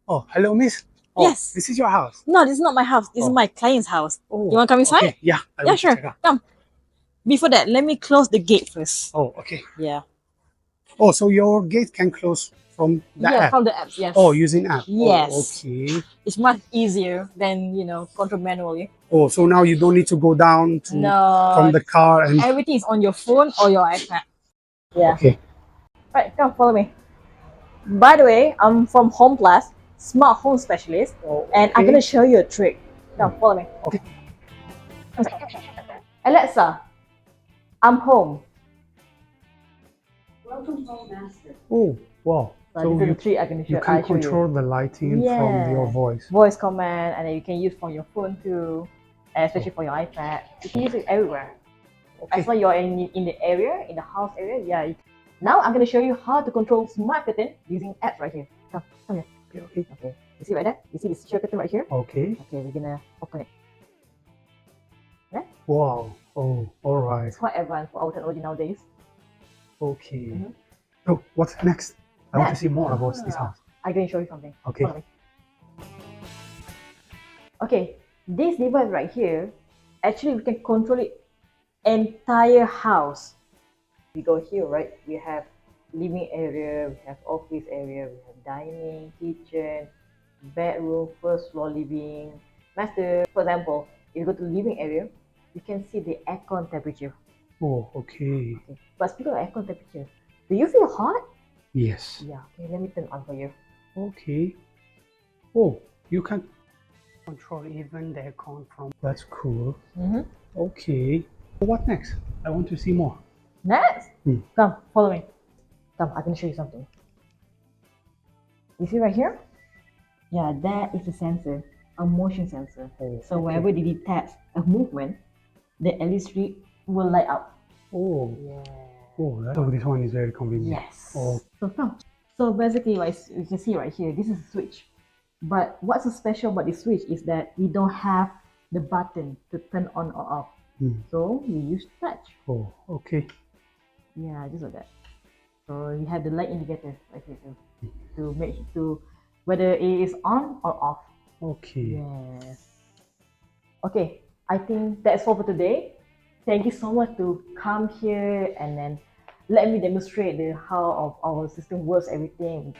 Oh, hello, miss. Oh, Yes. this is your house. No, this is not my house. This is Oh. my client's house. Oh, You want to come inside? okay. Yeah, I Yeah, want to sure. check out. Come. Before that, let me close the gate first. Oh, okay. Yeah. Oh, so your gate can close from the Yeah, app. from the apps, yes. Oh, using app. Yes. Oh, okay. It's much easier than, control manually. Oh, so now you don't need to go down to No. from the car and Everything is on your phone or your iPad. Yeah. okay. Right, come follow me. By the way, I'm from Home Plus, smart home specialist, Oh, and I'm okay. gonna show you a trick. Come follow me. Okay. Alexa, I'm home. Welcome home, master. Oh, wow. So this is the trick I'm gonna show you can show you. control the lighting from your voice. Voice command, and then you can use from your phone too, and especially for your iPad. You can use it everywhere. Okay. As long as you're in the area, in the house area, yeah. Now I'm gonna show you how to control smart curtain using apps right here. Come here. Okay. Okay. You see right there? You see this secure curtain right here? Okay. Okay, we're gonna open it. Yeah? Wow. Oh, all right. It's quite advanced for our technology nowadays. Okay. Mhm. So what's next? I want to see more about this house. I'm gonna show you something. Okay. Follow me. Okay, this device right here, actually we can control it entire house. We go here, right? We have living area, we have office area, we have dining, kitchen, bedroom, first floor living, master. For example, if you go to living area, you can see the aircon temperature. Oh, okay. Okay. But speaking of aircon temperature, do you feel hot? Yes. Yeah. Okay, let me turn on for you. Okay. Oh, you can control even the aircon from. That's cool. Mm-hmm. Okay. What next? I want to see more. Next, Hmm. come follow me. Come, I can show you something. You see right here? Yeah, that is a sensor, a motion sensor. Oh, So whenever they detect a movement, the LED strip will light up. Oh. Yeah. Oh, so this one is very convenient. Yes. Oh. So come. So basically, like you can see right here, this is a switch. But what's so special about this switch is that we don't have the button to turn on or off. Hmm. So we use touch. Oh, okay. Yeah, just like that. So we have the light indicator right here too, to make to whether it is on or off. Okay. Yes. Okay, I think that's all for today. Thank you so much to come here and then let me demonstrate how our system works, everything.